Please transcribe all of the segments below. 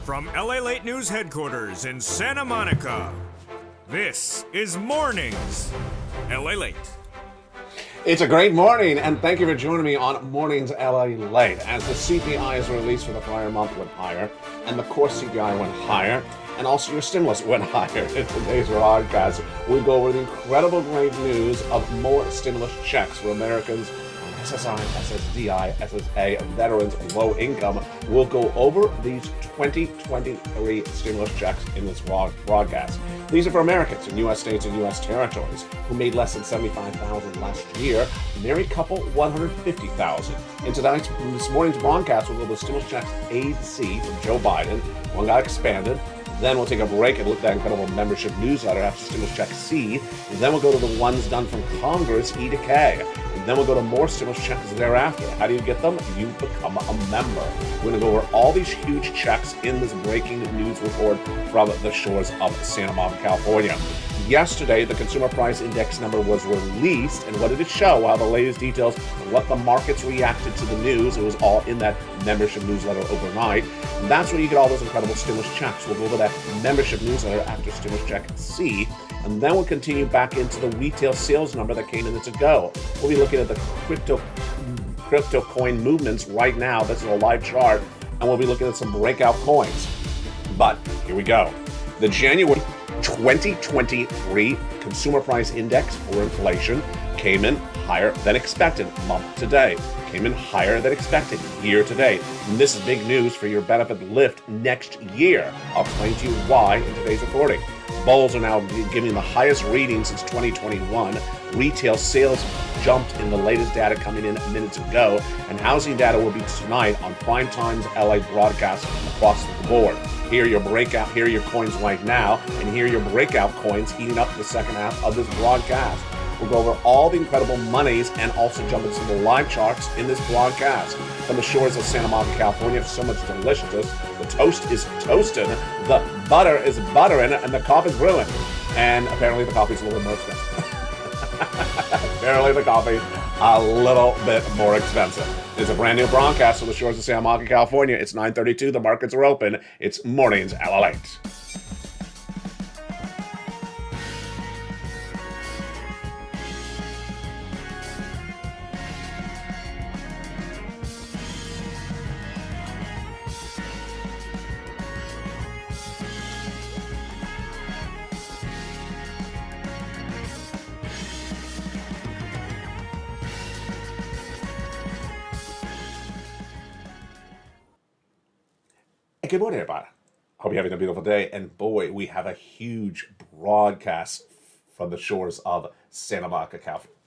From LALATE News headquarters in Santa Monica, this is Mornings, LALATE. It's a great morning, and thank you for joining me on Mornings LALATE. As the CPI is released for the prior month went higher, and the core CPI went higher, and also your stimulus went higher. In today's broadcast, we go over the incredible great news of more stimulus checks for Americans. SSI, SSDI, SSA, veterans, low income. We'll go over these 2023 stimulus checks in this broadcast. These are for Americans in U.S. states and U.S. territories who made less than $75,000 last year. Married couple, $150,000. In this morning's broadcast, we'll go over the stimulus checks A to C from Joe Biden. One got expanded. Then we'll take a break and look at that incredible membership newsletter after stimulus check C. And then we'll go to the ones done from Congress, E to K. And then we'll go to more stimulus checks thereafter. How do you get them? You become a member. We're going to go over all these huge checks in this breaking news report from the shores of Santa Monica, California. Yesterday, the consumer price index number was released, and what did it show? Well, the latest details on what the markets reacted to the news. It was all in that membership newsletter overnight. And that's where you get all those incredible stimulus checks. We'll go over that membership newsletter after stimulus check C, and then we'll continue back into the retail sales number that came minutes ago. We'll be looking at the crypto coin movements right now. This is a live chart, and we'll be looking at some breakout coins. But here we go. The January 2023 consumer price index for inflation came in higher than expected month to date. Came in higher than expected year to date. And this is big news for your benefit lift next year. I'll explain to you why in today's recording. Bulls are now giving the highest reading since 2021. Retail sales jumped in the latest data coming in minutes ago, and housing data will be tonight on Primetime's LA broadcast across the board. Here are your coins right now, and here are your breakout coins heating up the second half of this broadcast. We'll go over all the incredible monies and also jump into some of the live charts in this broadcast. From the shores of Santa Monica, California, so much deliciousness. The toast is toasted, the butter is buttering, and the coffee's brewing. And apparently the coffee's a little more expensive. Apparently the coffee a little bit more expensive. It's a brand new broadcast from the shores of Santa Monica, California. It's 9:32. The markets are open. It's Mornings LALATE. Good morning, everybody. Hope you're having a beautiful day. And boy, we have a huge broadcast from the shores of Santa Monica, California.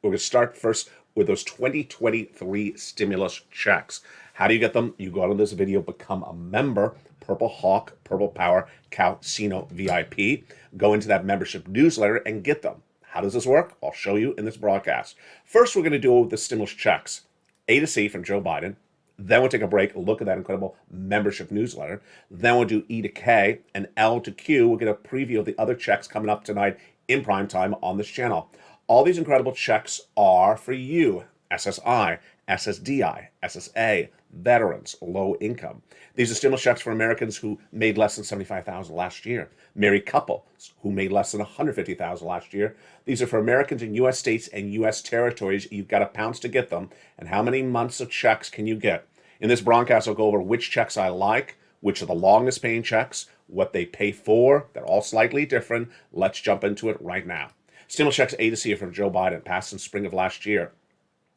We're going to start first with those 2023 stimulus checks. How do you get them? You go out on this video, become a member, Purple Hawk, Purple Power, Casino VIP. Go into that membership newsletter and get them. How does this work? I'll show you in this broadcast. First, we're going to do the stimulus checks. A to C from Joe Biden. Then we'll take a break, look at that incredible membership newsletter. Then we'll do E to K and L to Q. We'll get a preview of the other checks coming up tonight in prime time on this channel. All these incredible checks are for you. SSI, SSDI, SSA, veterans, low income. These are stimulus checks for Americans who made less than $75,000 last year. Married couples who made less than $150,000 last year. These are for Americans in U.S. states and U.S. territories. You've got to pounce to get them. And how many months of checks can you get? In this broadcast, I'll go over which checks I like, which are the longest paying checks, what they pay for. They're all slightly different. Let's jump into it right now. Stimulus checks A to C are from Joe Biden, passed in spring of last year.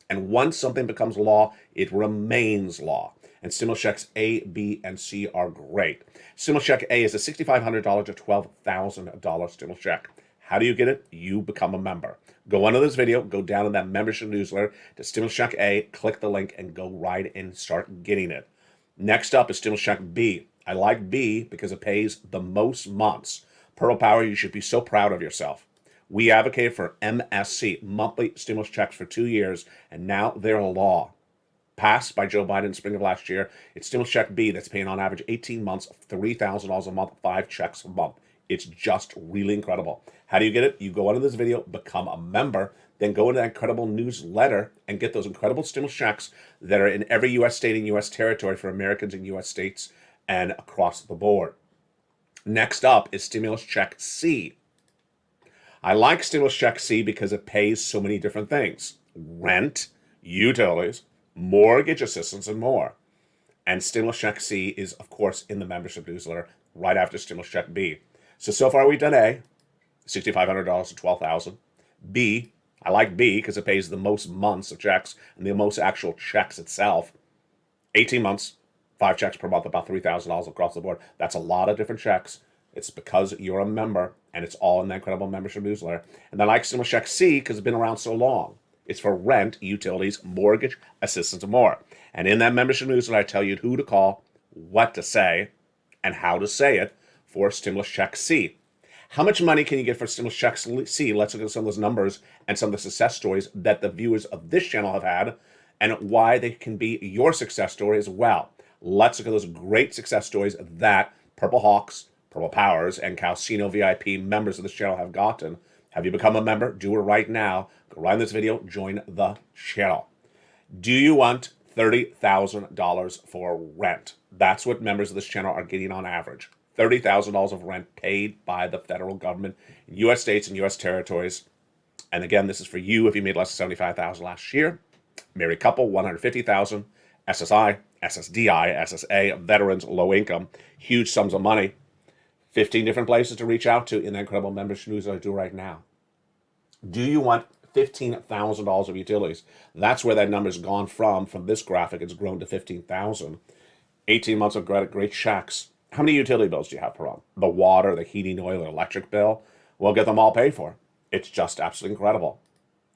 And once something becomes law, it remains law. And stimulus checks A, B, and C are great. Stimulus check A is a $6,500 to $12,000 stimulus check. How do you get it? You become a member. Go under this video, go down in that membership newsletter to stimulus check A, click the link, and go right in and start getting it. Next up is stimulus check B. I like B because it pays the most months. Purple Power, you should be so proud of yourself. We advocate for MSC, monthly stimulus checks for 2 years, and now they're a law. Passed by Joe Biden in spring of last year. It's stimulus check B that's paying on average 18 months, $3,000 a month, 5 checks a month. It's just really incredible. How do you get it? You go under this video, become a member, then go into that incredible newsletter and get those incredible stimulus checks that are in every U.S. state and U.S. territory for Americans in U.S. states and across the board. Next up is Stimulus Check C. I like Stimulus Check C because it pays so many different things: rent, utilities, mortgage assistance, and more. And Stimulus Check C is, of course, in the membership newsletter right after Stimulus Check B. So far we've done A, $6,500 to $12,000. B, I like B because it pays the most months of checks and the most actual checks itself. 18 months, 5 checks per month, about $3,000 across the board. That's a lot of different checks. It's because you're a member, and it's all in that incredible membership newsletter. And I like Stimulus Check C because it's been around so long. It's for rent, utilities, mortgage, assistance, and more. And in that membership newsletter, I tell you who to call, what to say, and how to say it for Stimulus Check C. How much money can you get for Stimulus Check C? Let's look at some of those numbers and some of the success stories that the viewers of this channel have had and why they can be your success story as well. Let's look at those great success stories that Purple Hawks, Purple Powers, and Calcino VIP members of this channel have gotten. Have you become a member? Do it right now. Go right in this video, join the channel. Do you want $30,000 for rent? That's what members of this channel are getting on average. $30,000 of rent paid by the federal government in U.S. states and U.S. territories. And again, this is for you if you made less than $75,000 last year. Married couple, $150,000. SSI, SSDI, SSA, veterans, low income, huge sums of money. 15 different places to reach out to in that incredible membership newsletter I do right now. Do you want $15,000 of utilities? That's where that number's gone from this graphic. It's grown to $15,000. 18 months of great checks. How many utility bills do you have per month? The water, the heating oil, the electric bill. We'll get them all paid for. It's just absolutely incredible.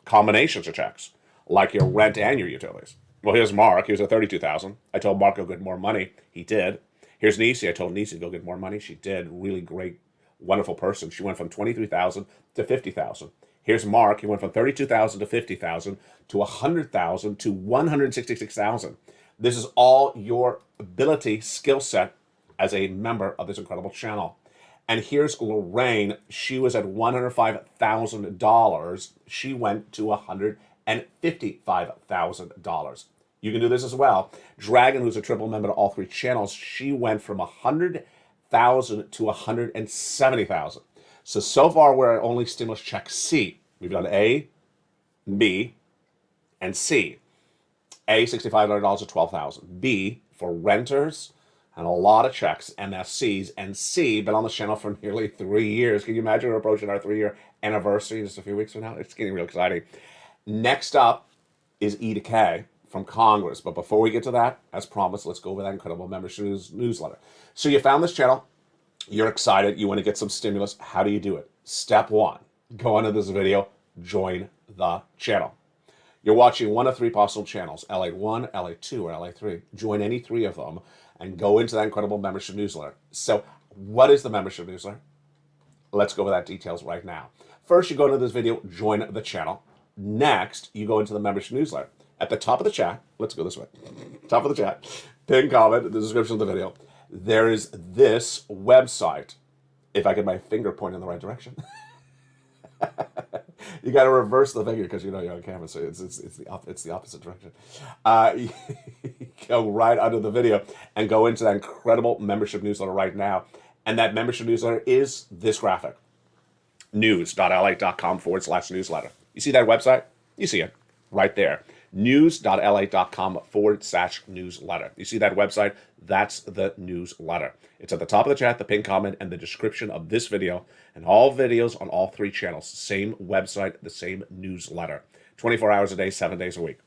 Combinations of checks, like your rent and your utilities. Well, here's Mark. He was at $32,000. I told Mark to go get more money. He did. Here's Nisi. I told Nisi to go get more money. She did. Really great, wonderful person. She went from $23,000 to $50,000. Here's Mark. He went from $32,000 to $50,000 to $100,000 to $166,000. This is all your ability, skill set as a member of this incredible channel. And here's Lorraine. She was at $105,000. She went to $155,000. You can do this as well. Dragon, who's a triple member to all 3 channels, she went from $100,000 to $170,000. So far we're at only Stimulus Check C. We've done A, B, and C. A, $6,500 to $12,000. B, for renters, and a lot of checks, MSCs, and C, been on the channel for nearly 3 years. Can you imagine we're approaching our 3-year anniversary just a few weeks from now? It's getting real exciting. Next up is E to K from Congress. But before we get to that, as promised, let's go over that incredible membership newsletter. So you found this channel. You're excited. You want to get some stimulus. How do you do it? Step 1, go under this video, join the channel. You're watching one of 3 possible channels, LA 1, LA 2, or LA 3. Join any 3 of them and go into that incredible membership newsletter. So what is the membership newsletter? Let's go over that details right now. First, you go into this video, join the channel. Next, you go into the membership newsletter. At the top of the chat, let's go this way. Top of the chat, pin comment in the description of the video. There is this website. If I get my finger pointing in the right direction. You got to reverse the finger because you know you're on camera, so it's the opposite direction. Go right under the video and go into that incredible membership newsletter right now. And that membership newsletter is this graphic: news.lalate.com/newsletter. You see that website? You see it right there. news.lalate.com/newsletter. You see that website? That's the newsletter. It's at the top of the chat, the pinned comment, and the description of this video, and all videos on all 3 channels. Same website, the same newsletter. 24 hours a day, 7 days a week.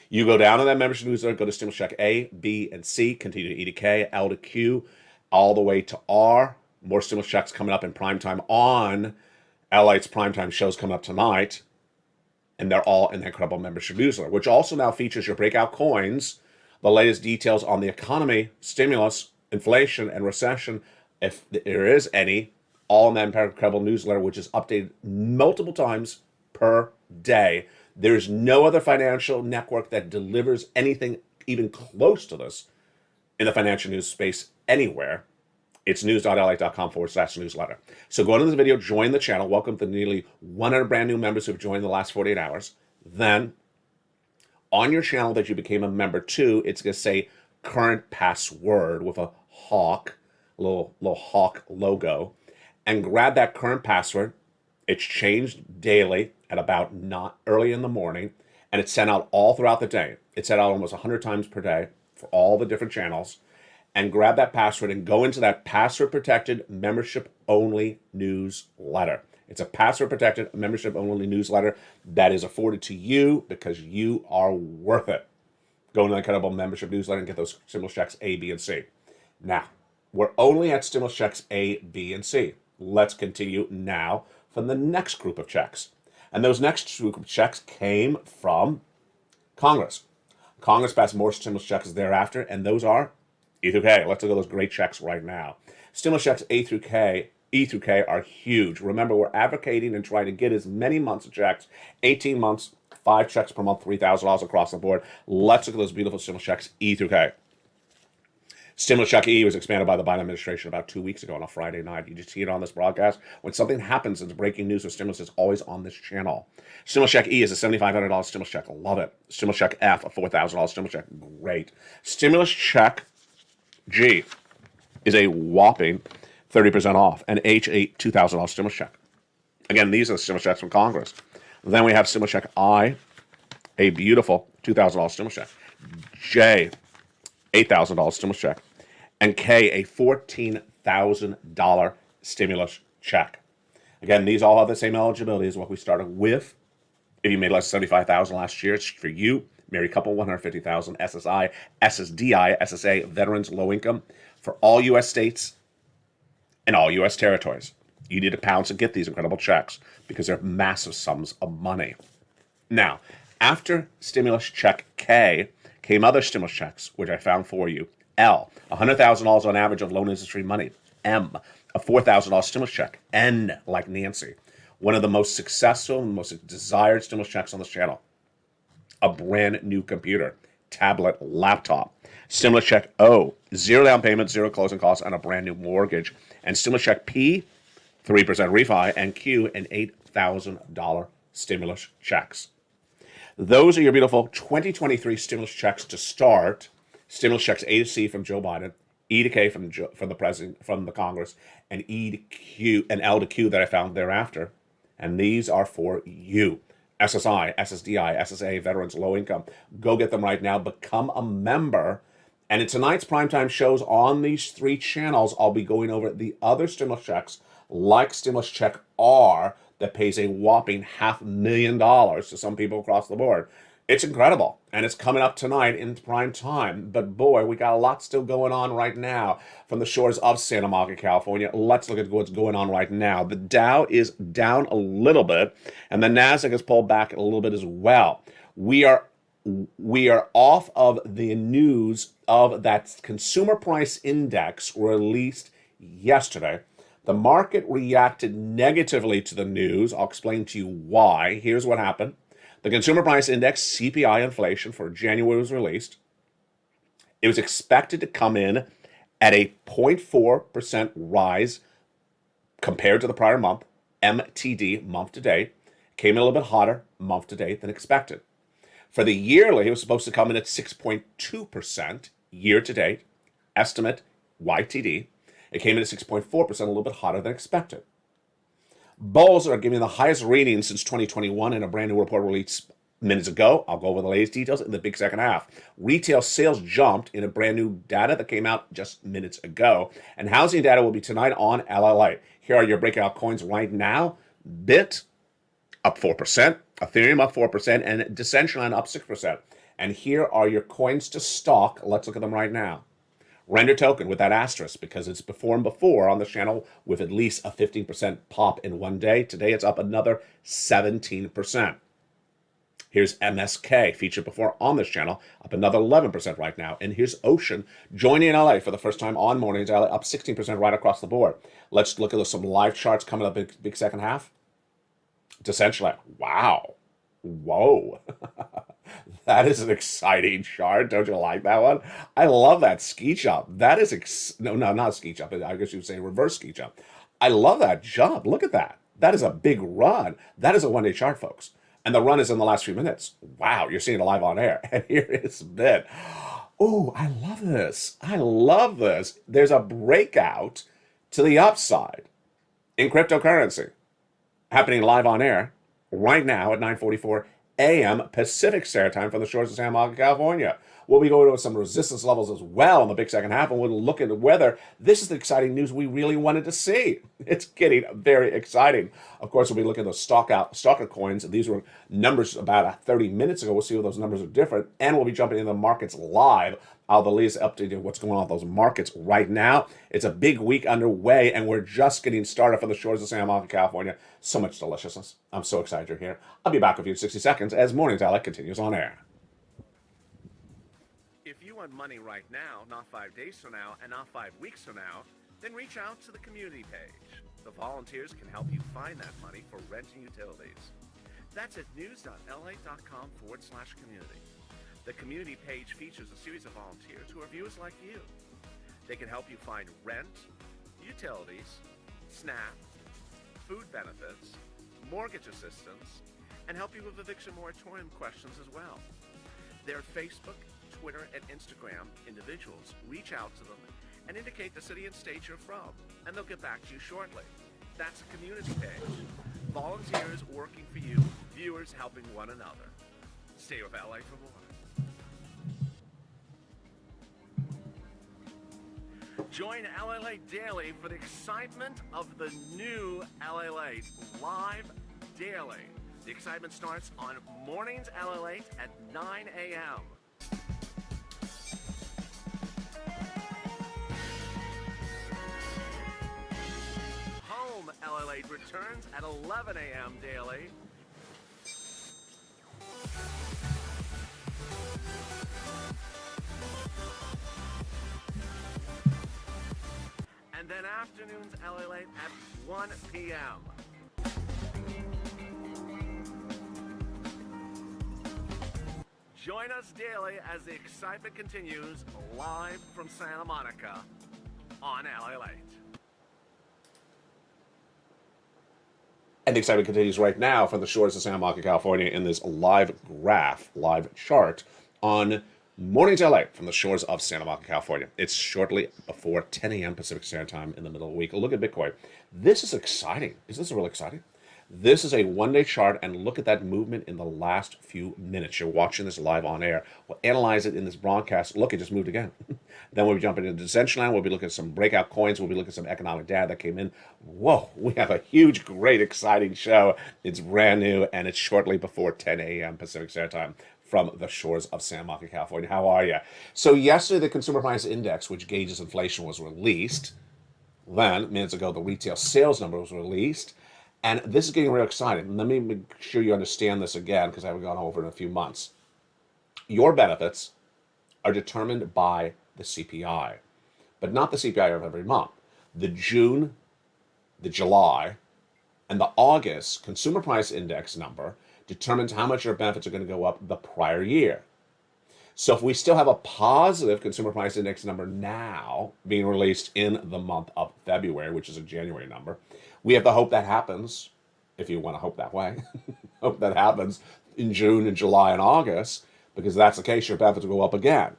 You go down to that membership newsletter, go to Stimulus Check A, B, and C, continue to E to K, L to Q, all the way to R. More stimulus checks coming up in primetime on LA's primetime shows coming up tonight. And they're all in the incredible membership newsletter, which also now features your breakout coins, the latest details on the economy, stimulus, inflation, and recession, if there is any, all in that incredible newsletter, which is updated multiple times per day. There's no other financial network that delivers anything even close to this in the financial news space anywhere. It's news.lalate.com/newsletter. So go into this video, join the channel. Welcome to nearly 100 brand new members who've joined in the last 48 hours. Then on your channel that you became a member to, it's going to say current password with a hawk, little hawk logo, and grab that current password. It's changed daily at about not early in the morning, and it's sent out all throughout the day. It's sent out almost 100 times per day for all the different channels. And grab that password and go into that password protected membership only newsletter. It's a password protected membership only newsletter that is afforded to you because you are worth it. Go into the incredible membership newsletter and get those stimulus checks A, B, and C. Now, we're only at stimulus checks A, B, and C. Let's continue now from the next group of checks. And those next group of checks came from Congress. Congress passed more stimulus checks thereafter, and those are E through K. Let's look at those great checks right now. Stimulus checks E through K are huge. Remember, we're advocating and trying to get as many months of checks, 18 months, 5 checks per month, $3,000 across the board. Let's look at those beautiful stimulus checks E through K. Stimulus check E was expanded by the Biden administration about 2 weeks ago on a Friday night. You just see it on this broadcast. When something happens, it's breaking news with stimulus. It's always on this channel. Stimulus check E is a $7,500 stimulus check. Love it. Stimulus check F, a $4,000 stimulus check. Great. Stimulus check G is a whopping 30% off. And H, a $2,000 stimulus check. Again, these are the stimulus checks from Congress. Then we have stimulus check I, a beautiful $2,000 stimulus check. J, $8,000 stimulus check. And K, a $14,000 stimulus check. Again, these all have the same eligibility as what we started with. If you made less than $75,000 last year, it's for you. Married couple, $150,000. SSI, SSDI, SSA, veterans, low income. For all U.S. states and all U.S. territories. You need to pounce and get these incredible checks because they're massive sums of money. Now, after stimulus check K came other stimulus checks, which I found for you. L, $100,000 on average of loan industry money. M, a $4,000 stimulus check. N, like Nancy, one of the most successful and most desired stimulus checks on this channel. A brand new computer, tablet, laptop. Stimulus check O, 0 down payment, 0 closing costs, and a brand new mortgage. And stimulus check P, 3% refi, and Q, an $8,000 stimulus checks. Those are your beautiful 2023 stimulus checks to start. Stimulus checks A to C from Joe Biden, E to K from the president, from the Congress, and E to Q and L to Q that I found thereafter. And these are for you. SSI, SSDI, SSA, veterans, low income. Go get them right now. Become a member. And in tonight's primetime shows on these 3 channels, I'll be going over the other stimulus checks, like stimulus check R, that pays a whopping $500,000 to some people across the board. It's incredible, and it's coming up tonight in prime time. But boy, we got a lot still going on right now from the shores of Santa Monica, California. Let's look at what's going on right now. The Dow is down a little bit, and the Nasdaq has pulled back a little bit as well. We are off of the news of that consumer price index released yesterday. The market reacted negatively to the news. I'll explain to you why. Here's what happened. The consumer price index, CPI inflation for January, was released. It was expected to come in at a 0.4% rise compared to the prior month, MTD, month to date. Came in a little bit hotter month to date than expected. For the yearly, it was supposed to come in at 6.2% year to date, estimate YTD. It came in at 6.4%, a little bit hotter than expected. Bulls are giving the highest reading since 2021 in a brand new report released minutes ago. I'll go over the latest details in the big second half. Retail sales jumped in a brand new data that came out just minutes ago. And housing data will be tonight on LALATE. Here are your breakout coins right now. Bit up 4%, Ethereum up 4%, and Decentraland up 6%. And here are your coins to stock. Let's look at them right now. Render token with that asterisk because it's performed before on the channel with at least a 15% pop in one day. Today it's up another 17%. Here's MSK, featured before on this channel, up another 11% right now. And here's Ocean, joining in LA for the first time on Mornings LA, up 16% right across the board. Let's look at some live charts coming up big second half. Decentraland, wow. Whoa. That is an exciting chart. Don't you like that one? I love that ski jump. That is, no, not a ski jump. I guess you would say reverse ski jump. I love that jump. Look at that. That is a big run. That is a one-day chart, folks. And the run is in the last few minutes. Wow, you're seeing it live on air. And here is Bit. Oh, I love this. I love this. There's a breakout to the upside in cryptocurrency happening live on air right now at 9:44 a.m. Pacific Standard Time from the shores of San Monica, California. We'll be going over some resistance levels as well in the big second half, and we'll look at whether this is the exciting news we really wanted to see. It's getting very exciting. Of course, we'll be looking at those stalker coins. These were numbers about 30 minutes ago. We'll see if those numbers are different, and we'll be jumping into the markets live. The latest update of what's going on with those markets right now. It's a big week underway, and we're just getting started from the shores of Santa Monica, California. So much deliciousness. I'm so excited you're here. I'll be back with you in 60 seconds as Mornings LA continues on air. If you want money right now, not 5 days from now, and not 5 weeks from now, then reach out to the community page. The volunteers can help you find that money for rent and utilities. That's at news.la.com/community. The community page features a series of volunteers who are viewers like you. They can help you find rent, utilities, SNAP, food benefits, mortgage assistance, and help you with eviction moratorium questions as well. Their Facebook, Twitter, and Instagram individuals reach out to them and indicate the city and state you're from, and they'll get back to you shortly. That's a community page. Volunteers working for you, viewers helping one another. Stay with LA for more. Join LALATE Daily for the excitement of the new LALATE live daily. The excitement starts on Mornings LALATE at 9 a.m. Home LALATE returns at 11 a.m. daily. And then afternoons LALATE at 1 p.m. Join us daily as the excitement continues live from Santa Monica on LALATE. And the excitement continues right now from the shores of Santa Monica, California in this live graph, live chart on Mornings LA from the shores of Santa Monica, California. It's shortly before 10 a.m. Pacific Standard Time in the middle of the week. Look at Bitcoin. This is exciting. Is this really exciting? This is a one-day chart, and look at that movement in the last few minutes. You're watching this live on air. We'll analyze it in this broadcast. Look, it just moved again. Then we'll be jumping into Decentraland. We'll be looking at some breakout coins. We'll be looking at some economic data that came in. Whoa, we have a huge, great, exciting show. It's brand new, and it's shortly before 10 a.m. Pacific Standard Time from the shores of Santa Monica, California. How are you? So yesterday, the Consumer Price Index, which gauges inflation, was released. Then, minutes ago, the retail sales number was released. And this is getting real exciting. Let me make sure you understand this again, because I haven't gone over it in a few months. Your benefits are determined by the CPI, but not the CPI of every month. The June, the July, and the August Consumer Price Index number determines how much your benefits are going to go up the prior year. So if we still have a positive Consumer Price Index number now being released in the month of February, which is a January number, we have to hope that happens, if you want to hope that way, hope that happens in June and July and August, because if that's the case, your benefits will go up again.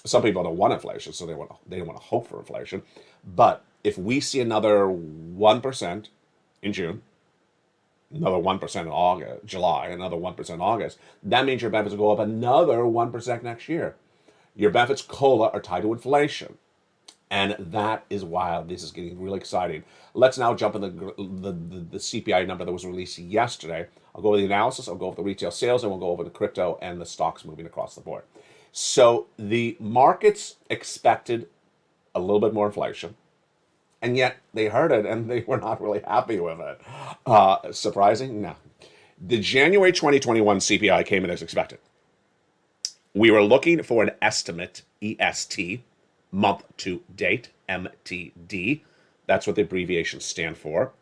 Some people don't want inflation, so they don't want to hope for inflation. But if we see another 1% in June, another 1% in August, July, another 1% in August, that means your benefits will go up another 1% next year. Your benefits COLA are tied to inflation. And that is why this is getting really exciting. Let's now jump in the CPI number that was released yesterday. I'll go over the analysis, I'll go over the retail sales, and we'll go over the crypto and the stocks moving across the board. So the markets expected a little bit more inflation, and yet they heard it and they were not really happy with it. Surprising? No. The January 2021 CPI came in as expected. We were looking for an estimate, EST, month to date, MTD, that's what the abbreviations stand for,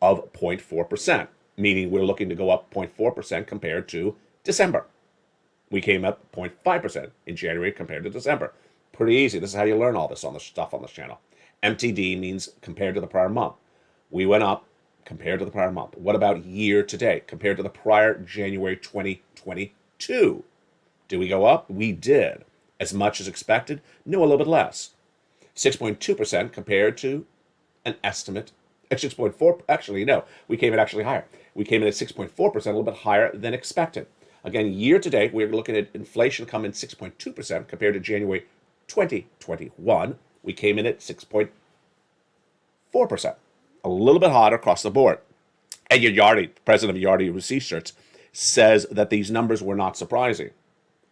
of 0.4%, meaning we're looking to go up 0.4% compared to December. We came up 0.5% in January compared to December. Pretty easy. This is how you learn all this on the stuff on this channel. MTD means compared to the prior month. We went up compared to the prior month. What about year to date compared to the prior January 2022? Did we go up? We did. As much as expected? No, a little bit less. 6.2% compared to an estimate at 6.4. Actually, no, we came in actually higher. We came in at 6.4%, a little bit higher than expected. Again, year to date, we're looking at inflation come in 6.2% compared to January 2021. We came in at 6.4%, a little bit hotter across the board. And Yardi, president of Yardi Research, says that these numbers were not surprising.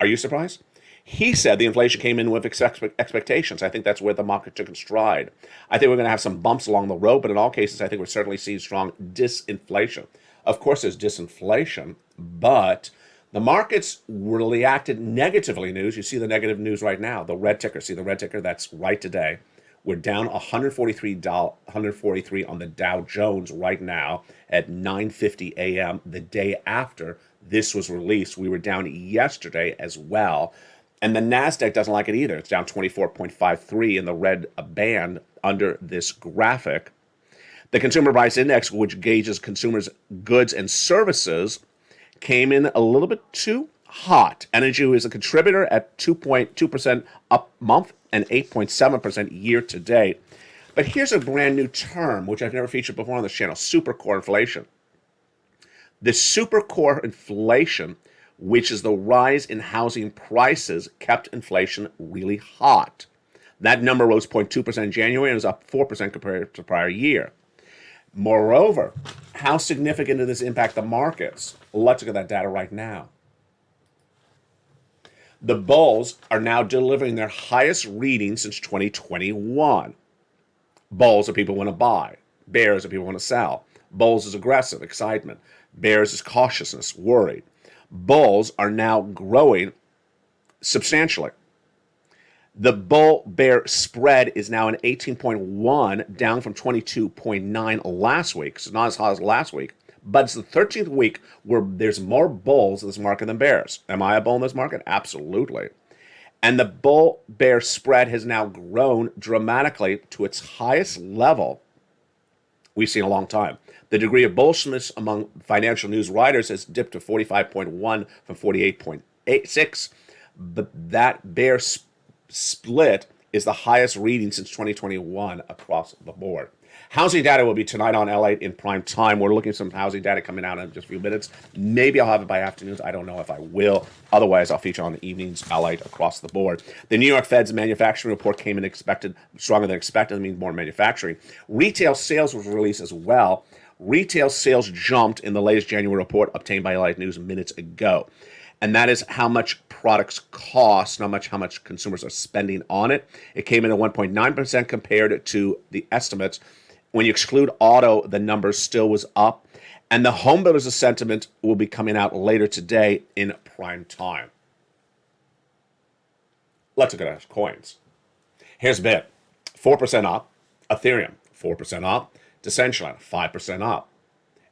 Are you surprised? He said the inflation came in with expectations. I think that's where the market took in stride. I think we're going to have some bumps along the road, but in all cases, I think we're certainly seeing strong disinflation. Of course, there's disinflation, but the markets reacted negatively news. You see the negative news right now. The red ticker. See the red ticker? That's right today. We're down 143 on the Dow Jones right now at 9:50 a.m. the day after this was released. We were down yesterday as well. And the NASDAQ doesn't like it either. It's down 24.53 in the red band under this graphic. The Consumer Price Index, which gauges consumers' goods and services, came in a little bit too hot. Energy is a contributor at 2.2% up month and 8.7% year to date. But here's a brand new term, which I've never featured before on this channel, supercore inflation. The supercore inflation, which is the rise in housing prices, kept inflation really hot. That number rose 0.2% in January and was up 4% compared to prior year. Moreover, how significant did this impact the markets? Let's look at that data right now. The bulls are now delivering their highest reading since 2021. Bulls are people who want to buy. Bears are people who want to sell. Bulls is aggressive, excitement. Bears is cautiousness, worried. Bulls are now growing substantially. The bull-bear spread is now an 18.1, down from 22.9 last week. So not as hot as last week, but it's the 13th week where there's more bulls in this market than bears. Am I a bull in this market? Absolutely. And the bull-bear spread has now grown dramatically to its highest level we've seen in a long time. The degree of bullishness among financial news writers has dipped to 45.1 from 48.86, but that bear split is the highest reading since 2021 across the board. Housing data will be tonight on LALATE in prime time. We're looking at some housing data coming out in just a few minutes. Maybe I'll have it by afternoons. I don't know if I will. Otherwise, I'll feature on the evenings, LALATE across the board. The New York Fed's manufacturing report came in stronger than expected. That means more manufacturing. Retail sales was released as well. Retail sales jumped in the latest January report obtained by LALATE News minutes ago. And that is how much products cost, not how much consumers are spending on it. It came in at 1.9% compared to the estimates. When you exclude auto, the number still was up. And the home builders' sentiment will be coming out later today in prime time. Let's look at our coins. Here's Bit, 4% up. Ethereum, 4% up. Decentraland, 5% up.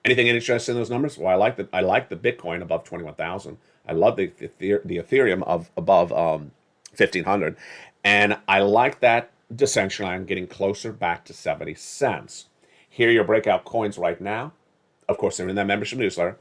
Anything interested in those numbers? Well, I like the Bitcoin above 21,000. I love the Ethereum of above 1,500, and I like that Decentraland getting closer back to 70 cents. Here are your breakout coins right now. Of course, they're in that membership newsletter.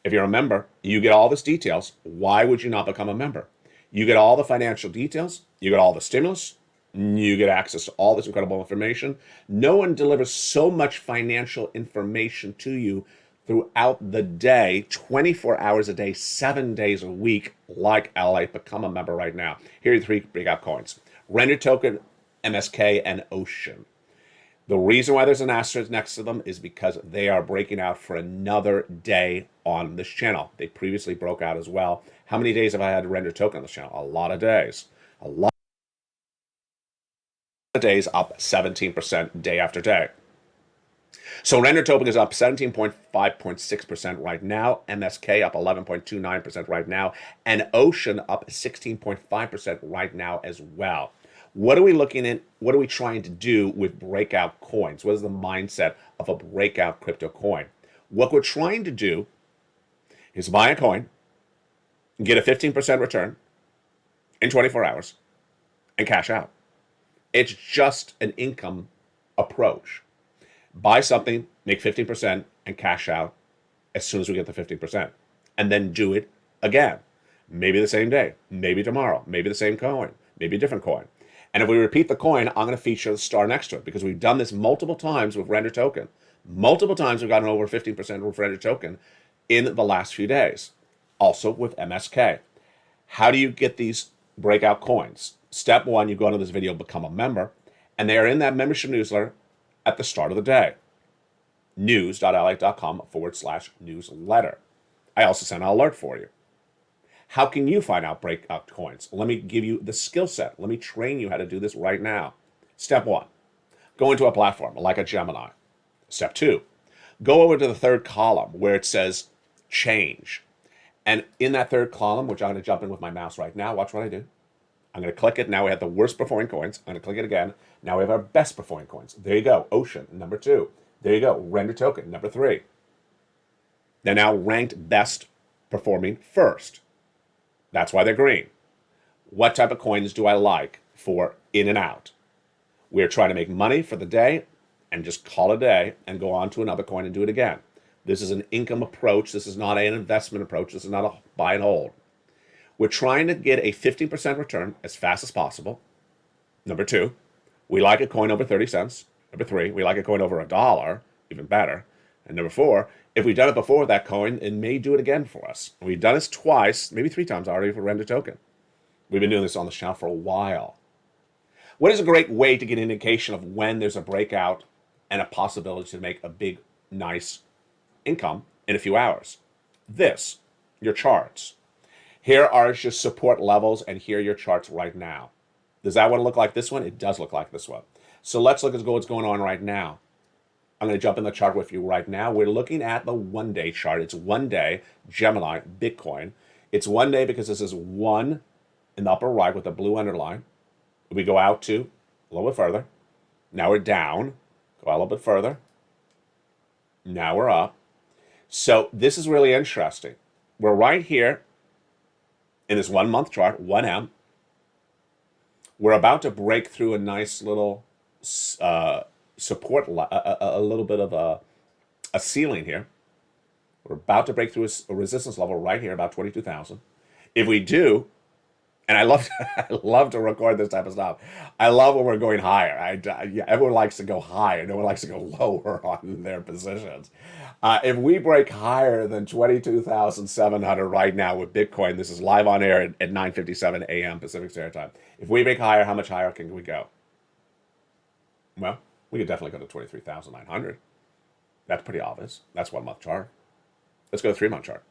If you're a member, you get all these details. Why would you not become a member? You get all the financial details. You get all the stimulus. You get access to all this incredible information. No one delivers so much financial information to you throughout the day, 24 hours a day, 7 days a week, like LALATE. Become a member right now. Here are your three breakout coins. Render Token, MSK, and Ocean. The reason why there's an asterisk next to them is because they are breaking out for another day on this channel. They previously broke out as well. How many days have I had Render Token on this channel? A lot of days. A lot of days, up 17% day after day. So Render Token is up 17.5.6% right now. MSK up 11.29% right now. And Ocean up 16.5% right now as well. What are we looking at? What are we trying to do with breakout coins? What is the mindset of a breakout crypto coin? What we're trying to do is buy a coin, get a 15% return in 24 hours, and cash out. It's just an income approach. Buy something, make 15%, and cash out as soon as we get the 15%. And then do it again. Maybe the same day, maybe tomorrow, maybe the same coin, maybe a different coin. And if we repeat the coin, I'm going to feature the star next to it because we've done this multiple times with render token. Multiple times we've gotten over 15% with render token in the last few days. Also with MSK. How do you get these breakout coins? Step one, you go into this video, become a member, and they are in that membership newsletter at the start of the day. news.lalate.com/newsletter. I also send an alert for you. How can you find out breakout coins? Let me give you the skill set. Let me train you how to do this right now. Step one, go into a platform like a Gemini. Step two, go over to the third column where it says change. And in that third column, which I'm going to jump in with my mouse right now, watch what I do. I'm going to click it. Now we have the worst performing coins. I'm going to click it again. Now we have our best performing coins. There you go. Ocean, number 2. There you go. Render token, number 3. They're now ranked best performing first. That's why they're green. What type of coins do I like for in and out? We're trying to make money for the day and just call it a day and go on to another coin and do it again. This is an income approach. This is not an investment approach. This is not a buy and hold. We're trying to get a 15% return as fast as possible. Number 2, we like a coin over 30 cents. Number 3, we like a coin over $1, even better. And number 4, if we've done it before with that coin, it may do it again for us. We've done this twice, maybe 3 times already for render token. We've been doing this on the channel for a while. What is a great way to get an indication of when there's a breakout and a possibility to make a big, nice income in a few hours? This, your charts. Here are your support levels, and here are your charts right now. Does that one look like this one? It does look like this one. So let's look at what's going on right now. I'm going to jump in the chart with you right now. We're looking at the one-day chart. It's one day, Gemini, Bitcoin. It's one day because this is 1 in the upper right with a blue underline. We go out to a little bit further. Now we're down. Go out a little bit further. Now we're up. So this is really interesting. We're right here in this 1 month chart, 1M. We're about to break through a nice little support, a little bit of a ceiling here. We're about to break through a resistance level right here, about 22,000. If we do, and I love to record this type of stuff. I love when we're going higher. Everyone likes to go higher. No one likes to go lower on their positions. If we break higher than 22,700 right now with Bitcoin, this is live on air at 9:57 a.m. Pacific Standard Time. If we break higher, how much higher can we go? Well, we could definitely go to 23,900. That's pretty obvious. That's 1 month chart. Let's go to 3 month chart.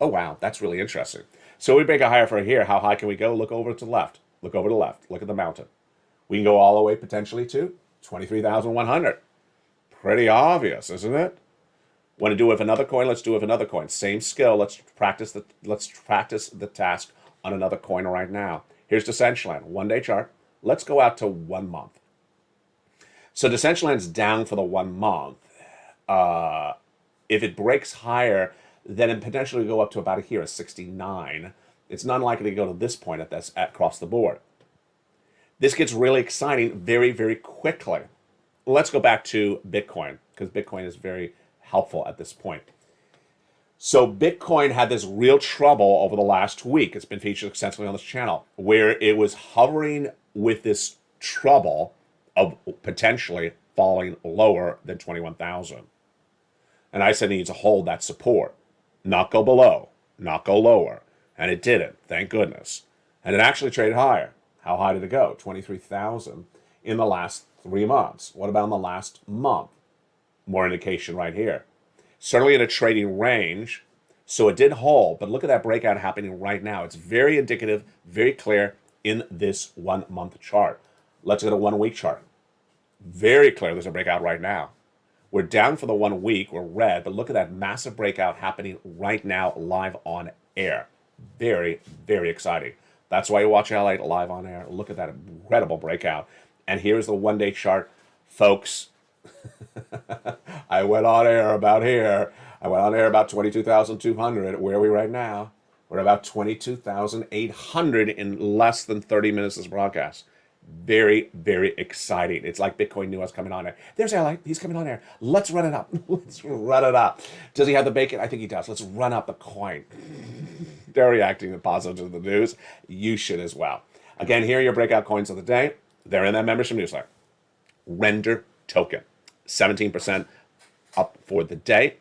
Oh, wow, that's really interesting. So we break a higher for here. How high can we go? Look over to the left. Look over to the left. Look at the mountain. We can go all the way potentially to 23,100. Pretty obvious, isn't it? Want to do it with another coin? Let's do it with another coin. Same skill. Let's practice the task on another coin right now. Here's Decentraland, 1 day chart. Let's go out to 1 month. So Decentraland's down for the 1 month. If it breaks higher, then it potentially go up to about here, a 69. It's not likely to go to this point across the board. This gets really exciting very, very quickly. Let's go back to Bitcoin, because Bitcoin is very helpful at this point. So Bitcoin had this real trouble over the last week. It's been featured extensively on this channel, where it was hovering with this trouble of potentially falling lower than 21,000. And I said it needs to hold that support. Not go below, not go lower. And it didn't, thank goodness. And it actually traded higher. How high did it go? 23,000 in the last 3 months. What about in the last month? More indication right here. Certainly in a trading range. So it did hold, but look at that breakout happening right now. It's very indicative, very clear in this 1 month chart. Let's go to 1 week chart. Very clear there's a breakout right now. We're down for the 1 week, we're red, but look at that massive breakout happening right now live on air. Very, very exciting. That's why you watch LALATE live on air. Look at that incredible breakout. And here's the 1 day chart. Folks, I went on air about here. I went on air about 22,200. Where are we right now? We're about 22,800 in less than 30 minutes of this broadcast. Very, very exciting. It's like Bitcoin knew I was coming on there. There's LA. He's coming on there. Let's run it up. Let's run it up. Does he have the bacon? I think he does. Let's run up the coin. They're reacting positive to the news. You should as well. Again, here are your breakout coins of the day. They're in that membership newsletter. Render token, 17% up for the day.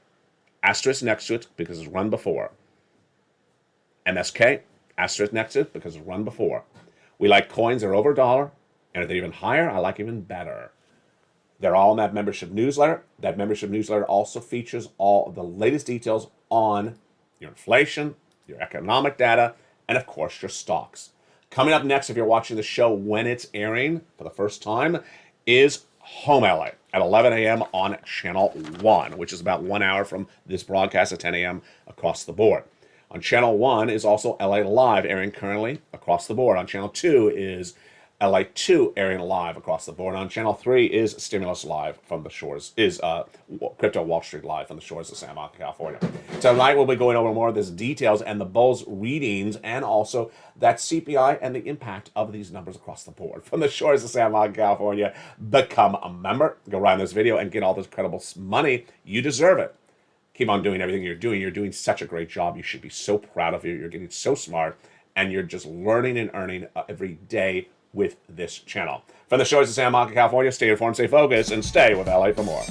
Asterisk next to it because it's run before. MSK, asterisk next to it because it's run before. We like coins that are over $1, and if they're even higher, I like even better. They're all in that membership newsletter. That membership newsletter also features all the latest details on your inflation, your economic data, and of course your stocks. Coming up next, if you're watching the show when it's airing for the first time, is Home LA at 11 a.m. on Channel 1, which is about 1 hour from this broadcast at 10 a.m. across the board. On Channel 1 is also LA Live, airing currently across the board. On Channel 2 is LA 2 airing live across the board. On Channel 3 is Stimulus Live from the shores, is Crypto Wall Street Live from the shores of Santa Monica, California. Tonight we'll be going over more of these details and the Bulls readings and also that CPI and the impact of these numbers across the board. From the shores of Santa Monica, California, become a member. Go around this video and get all this incredible money. You deserve it. Keep on doing everything you're doing. You're doing such a great job. You should be so proud of you. You're getting so smart and you're just learning and earning every day with this channel. From the shores of Santa Monica, California, stay informed, stay focused, and stay with LA for more.